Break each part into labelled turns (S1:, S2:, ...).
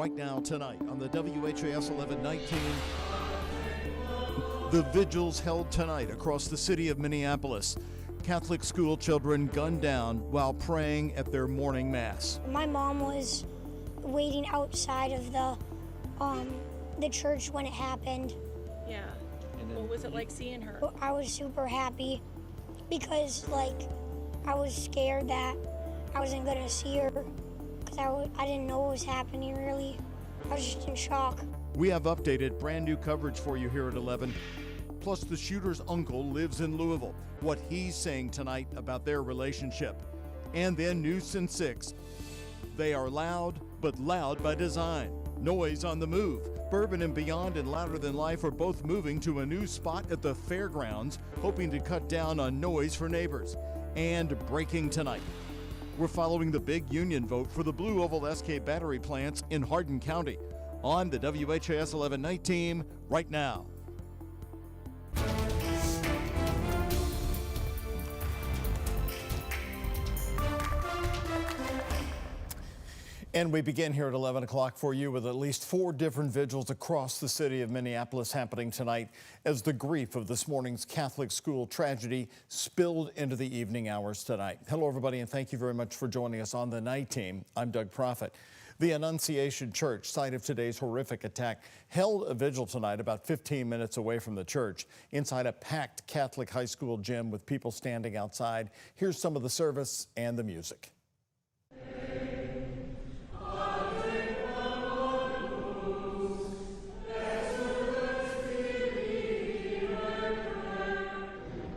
S1: Right now, tonight, on the WHAS 1119, the vigils held tonight across the city of Minneapolis. Catholic school children gunned down while praying at their morning mass.
S2: My mom was waiting outside of the church when it happened.
S3: Yeah. What was it like seeing her?
S2: I was super happy because, I was scared that I wasn't going to see her because I didn't know what was happening, really. I was just in shock.
S1: We have updated brand new coverage for you here at 11. Plus, the shooter's uncle lives in Louisville. What he's saying tonight about their relationship. And then News Since 6. They are loud, but loud by design. Noise on the move. Bourbon and Beyond and Louder Than Life are both moving to a new spot at the fairgrounds, hoping to cut down on noise for neighbors. And breaking tonight. We're following the big union vote for the Blue Oval SK battery plants in Hardin County. On the WHAS 1119 right now. And we begin here at 11 o'clock for you with at least 4 different vigils across the city of Minneapolis happening tonight as the grief of this morning's Catholic school tragedy spilled into the evening hours tonight. Hello, everybody, and thank you very much for joining us on the night team. I'm Doug Prophet. The Annunciation Church, site of today's horrific attack, held a vigil tonight about 15 minutes away from the church inside a packed Catholic high school gym with people standing outside. Here's some of the service and the music.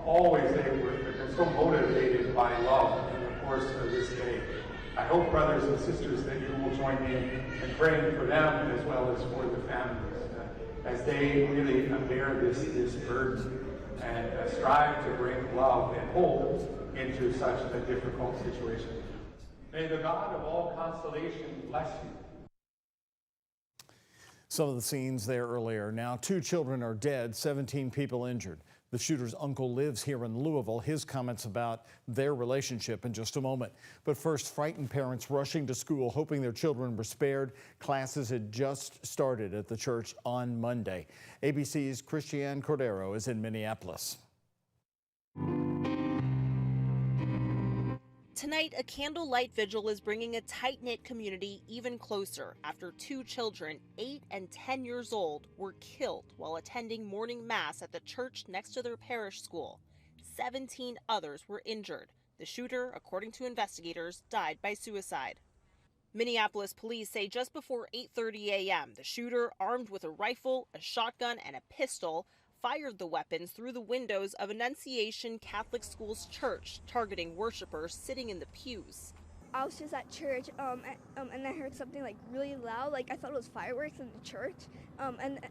S4: Always they were so motivated by love in the course of this day. I hope, brothers and sisters, that you will join me in praying for them as well as for the families as they really bear this burden and strive to bring love and hope into such a difficult situation. May the God of all consolation bless you.
S1: Some of the scenes there earlier. Now, 2 children are dead, 17 people injured. The shooter's uncle lives here in Louisville. His comments about their relationship in just a moment. But first, frightened parents rushing to school, hoping their children were spared. Classes had just started at the church on Monday. ABC's Christiane Cordero is in Minneapolis.
S3: Tonight, a candlelight vigil is bringing a tight-knit community even closer after 2 children, 8 and 10 years old, were killed while attending morning mass at the church next to their parish school. 17 others were injured. The shooter, according to investigators, died by suicide. Minneapolis police say just before 8:30 a.m., the shooter, armed with a rifle, a shotgun, and a pistol, fired the weapons through the windows of Annunciation Catholic School's church, targeting worshipers sitting in the pews.
S5: I was just at church, and I heard something really loud, I thought it was fireworks in the church, and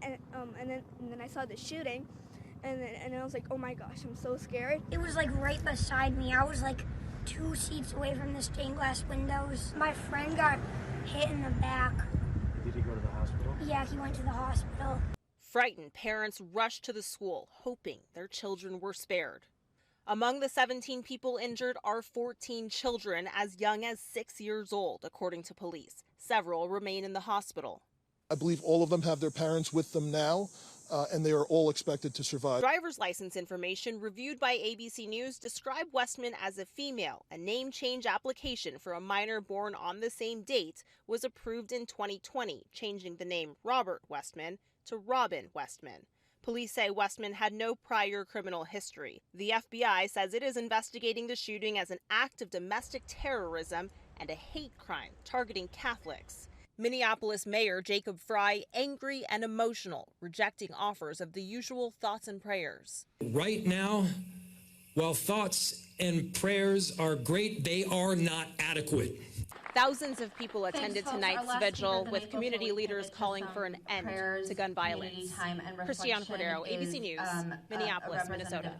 S5: then I saw the shooting, and I was like, oh my gosh, I'm so scared.
S2: It was right beside me. I was 2 seats away from the stained glass windows. My friend got hit in the back.
S6: Did he go to the hospital?
S2: Yeah, he went to the hospital.
S3: Frightened parents rushed to the school, hoping their children were spared. Among the 17 people injured are 14 children as young as 6 years old, according to police. Several remain in the hospital.
S7: I believe all of them have their parents with them now, and they are all expected to survive.
S3: Driver's license information reviewed by ABC News described Westman as a female. A name change application for a minor born on the same date was approved in 2020, changing the name Robert Westman to Robin Westman. Police say Westman had no prior criminal history. The FBI says it is investigating the shooting as an act of domestic terrorism and a hate crime targeting Catholics. Minneapolis Mayor Jacob Frey angry and emotional, rejecting offers of the usual thoughts and prayers.
S8: Right now, while thoughts and prayers are great, they are not adequate.
S3: Thousands of people attended tonight's vigil, with community leaders calling for an end to gun violence. Christiane Cordero, ABC News, Minneapolis, Minnesota.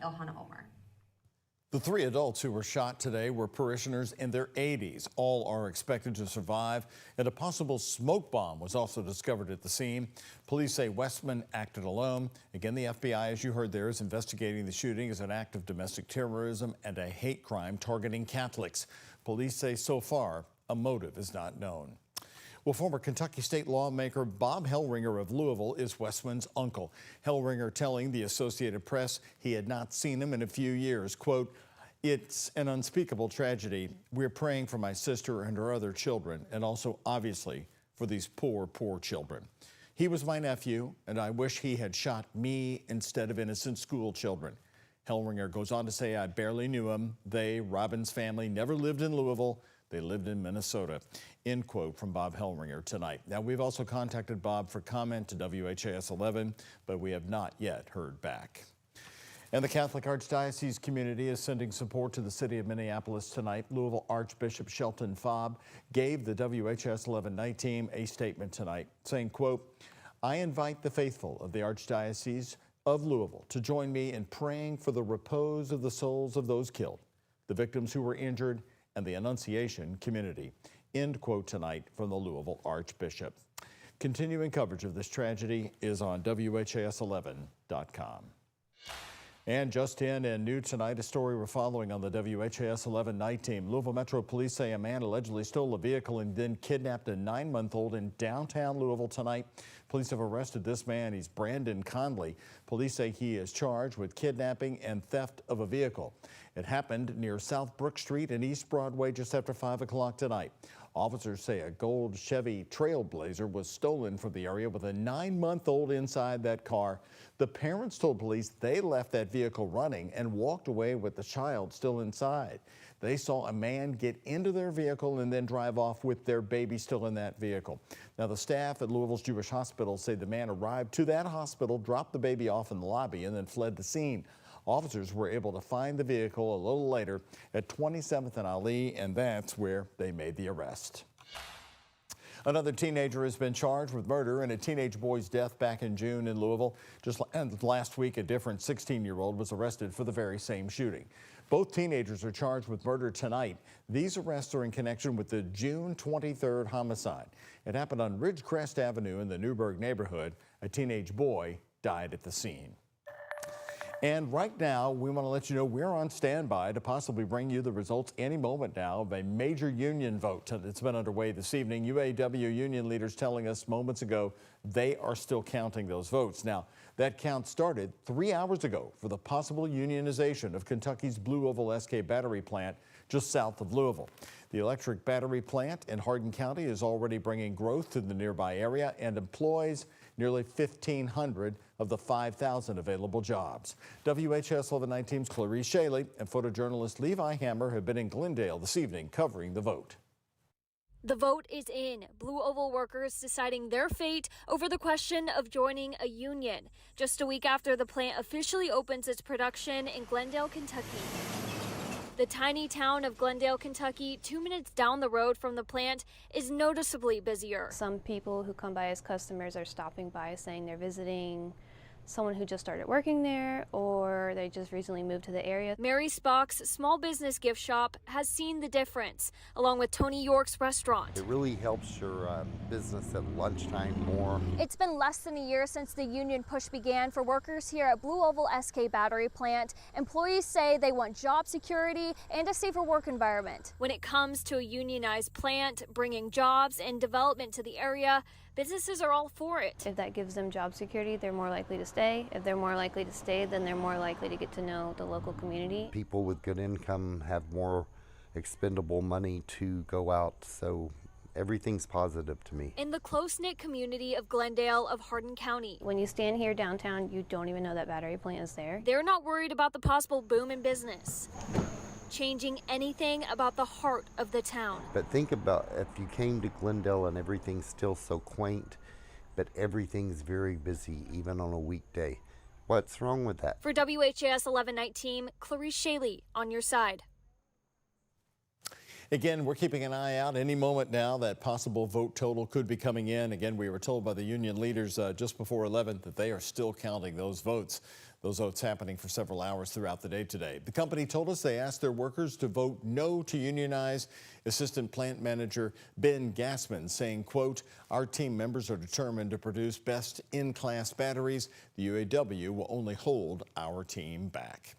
S1: The 3 adults who were shot today were parishioners in their 80s. All are expected to survive, and a possible smoke bomb was also discovered at the scene. Police say Westman acted alone. Again, the FBI, as you heard there, is investigating the shooting as an act of domestic terrorism and a hate crime targeting Catholics. Police say so far a motive is not known. Well, former Kentucky state lawmaker Bob Hellringer of Louisville is Westman's uncle. Hellringer telling the Associated Press he had not seen him in a few years. Quote, "It's an unspeakable tragedy. We're praying for my sister and her other children, and also, obviously, for these poor, poor children. He was my nephew, and I wish he had shot me instead of innocent school children." Hellringer goes on to say, "I barely knew him. They, Robin's family, never lived in Louisville. They lived in Minnesota." End quote from Bob Hellringer tonight. Now, we've also contacted Bob for comment to WHAS 11, but we have not yet heard back. And the Catholic Archdiocese community is sending support to the city of Minneapolis tonight. Louisville Archbishop Shelton Faub gave the WHAS 11 night team a statement tonight saying, quote, "I invite the faithful of the Archdiocese of Louisville to join me in praying for the repose of the souls of those killed, the victims who were injured, and the Annunciation community." End quote tonight from the Louisville Archbishop. Continuing coverage of this tragedy is on WHAS11.com. And just in and new tonight, a story we're following on the WHAS 11 night team. Louisville Metro Police say a man allegedly stole a vehicle and then kidnapped a 9-month-old in downtown Louisville tonight. Police have arrested this man. He's Brandon Conley. Police say he is charged with kidnapping and theft of a vehicle. It happened near South Brook Street and East Broadway just after 5 o'clock tonight. Officers say a gold Chevy Trailblazer was stolen from the area with a 9-month-old inside that car. The parents told police they left that vehicle running and walked away with the child still inside. They saw a man get into their vehicle and then drive off with their baby still in that vehicle. Now, the staff at Louisville's Jewish Hospital say the man arrived to that hospital, dropped the baby off in the lobby, and then fled the scene. Officers were able to find the vehicle a little later at 27th and Ali, and that's where they made the arrest. Another teenager has been charged with murder in a teenage boy's death back in June in Louisville. Just last week, a different 16-year-old was arrested for the very same shooting. Both teenagers are charged with murder tonight. These arrests are in connection with the June 23rd homicide. It happened on Ridgecrest Avenue in the Newburgh neighborhood. A teenage boy died at the scene. And right now, we want to let you know we're on standby to possibly bring you the results any moment now of a major union vote that's been underway this evening. UAW union leaders telling us moments ago they are still counting those votes. Now, that count started 3 hours ago for the possible unionization of Kentucky's Blue Oval SK battery plant just south of Louisville. The electric battery plant in Hardin County is already bringing growth to the nearby area and employs nearly 1,500 of the 5,000 available jobs. WHAS 11 night team's Clarice Shaley and photojournalist Levi Hammer have been in Glendale this evening covering the vote.
S9: The vote is in. Blue Oval workers deciding their fate over the question of joining a union. Just a week after the plant officially opens its production in Glendale, Kentucky. The tiny town of Glendale, Kentucky, 2 minutes down the road from the plant, is noticeably busier.
S10: Some people who come by as customers are stopping by saying they're visiting someone who just started working there or they just recently moved to the area.
S9: Mary Spock's small business gift shop has seen the difference, along with Tony York's restaurant.
S11: It really helps your business at lunchtime more.
S9: It's been less than a year since the union push began for workers here at Blue Oval SK battery plant. Employees say they want job security and a safer work environment. When it comes to a unionized plant, bringing jobs and development to the area, businesses are all for it.
S10: If that gives them job security, they're more likely to stay. If they're more likely to stay, then they're more likely to get to know the local community.
S11: People with good income have more expendable money to go out, so everything's positive to me.
S9: In the close-knit community of Glendale of Hardin County.
S10: When you stand here downtown, you don't even know that battery plant is there.
S9: They're not worried about the possible boom in business, changing anything about the heart of the town.
S11: But think about if you came to Glendale and everything's still so quaint, but everything's very busy, even on a weekday. What's wrong with that?
S9: For WHAS 11 night team, Clarice Shaley on your side.
S1: Again, we're keeping an eye out. Any moment now, that possible vote total could be coming in. Again, we were told by the union leaders just before 11 that they are still counting those votes. Those votes happening for several hours throughout the day today. The company told us they asked their workers to vote no to unionize. Assistant Plant Manager Ben Gassman saying, quote, "Our team members are determined to produce best in-class batteries. The UAW will only hold our team back."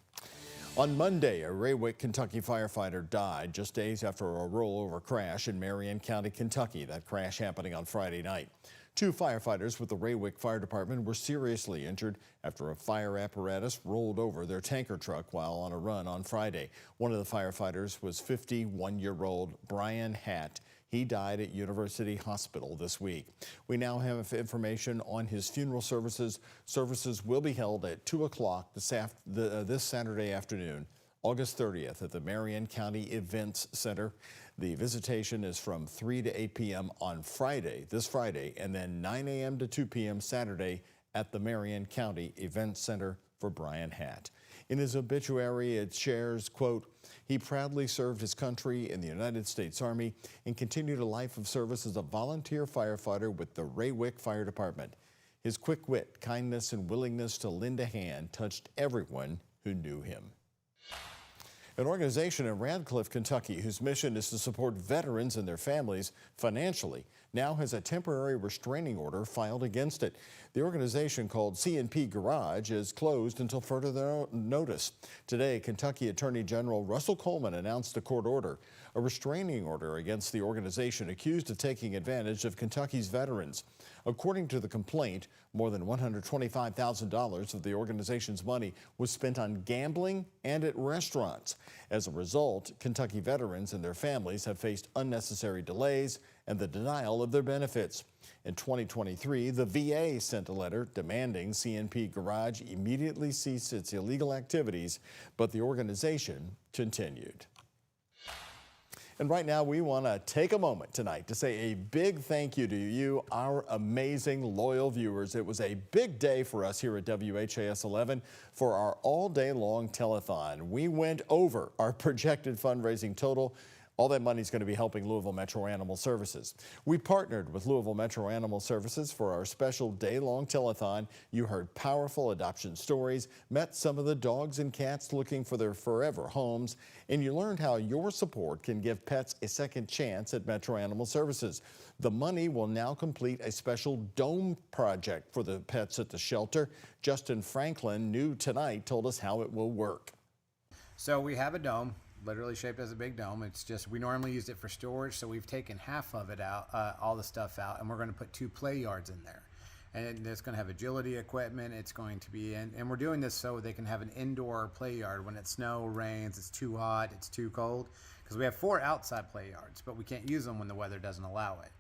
S1: On Monday, a Raywick, Kentucky firefighter died just days after a rollover crash in Marion County, Kentucky. That crash happening on Friday night. 2 firefighters with the Raywick Fire Department were seriously injured after a fire apparatus rolled over their tanker truck while on a run on Friday. One of the firefighters was 51-year-old Brian Hatt. He died at University Hospital this week. We now have information on his funeral services. Services will be held at 2 o'clock this Saturday afternoon, August 30th, at the Marion County Events Center. The visitation is from 3 to 8 p.m. on Friday, this Friday, and then 9 a.m. to 2 p.m. Saturday at the Marion County Events Center for Brian Hatt. In his obituary, it shares, quote, "He proudly served his country in the United States Army and continued a life of service as a volunteer firefighter with the Raywick Fire Department. His quick wit, kindness, and willingness to lend a hand touched everyone who knew him." An organization in Radcliffe, Kentucky, whose mission is to support veterans and their families financially, now has a temporary restraining order filed against it. The organization, called C&P Garage, is closed until further notice. Today, Kentucky Attorney General Russell Coleman announced a court order, a restraining order against the organization accused of taking advantage of Kentucky's veterans. According to the complaint, more than $125,000 of the organization's money was spent on gambling and at restaurants. As a result, Kentucky veterans and their families have faced unnecessary delays and the denial of their benefits. In 2023, the VA sent a letter demanding C&P Garage immediately cease its illegal activities, but the organization continued. And right now, we want to take a moment tonight to say a big thank you to you, our amazing, loyal viewers. It was a big day for us here at WHAS 11 for our all-day-long telethon. We went over our projected fundraising total. All that money is going to be helping Louisville Metro Animal Services. We partnered with Louisville Metro Animal Services for our special day-long telethon. You heard powerful adoption stories, met some of the dogs and cats looking for their forever homes, and you learned how your support can give pets a second chance at Metro Animal Services. The money will now complete a special dome project for the pets at the shelter. Justin Franklin, new tonight, told us how it will work.
S12: So we have a dome, literally shaped as a big dome. It's just, we normally used it for storage, so we've taken half of it out, all the stuff out, and we're going to put 2 play yards in there. And it's going to have agility equipment. It's going to be in, and we're doing this so they can have an indoor play yard when it snow, rains, it's too hot, it's too cold. Because we have 4 outside play yards, but we can't use them when the weather doesn't allow it.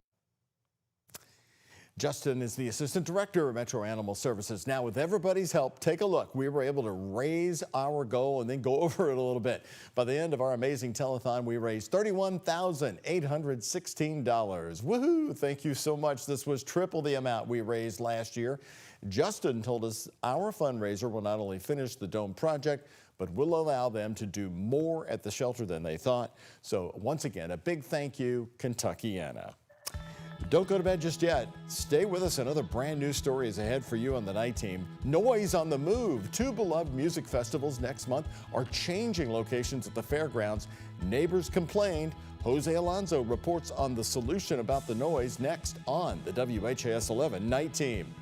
S1: Justin is the Assistant Director of Metro Animal Services. Now, with everybody's help, take a look. We were able to raise our goal and then go over it a little bit. By the end of our amazing telethon, we raised $31,816. Woohoo! Thank you so much. This was triple the amount we raised last year. Justin told us our fundraiser will not only finish the dome project, but will allow them to do more at the shelter than they thought. So once again, a big thank you, Kentuckiana. Don't go to bed just yet. Stay with us. Another brand new story is ahead for you on the night team. Noise on the move. 2 beloved music festivals next month are changing locations at the fairgrounds. Neighbors complained. Jose Alonso reports on the solution about the noise next on the WHAS 11 night team.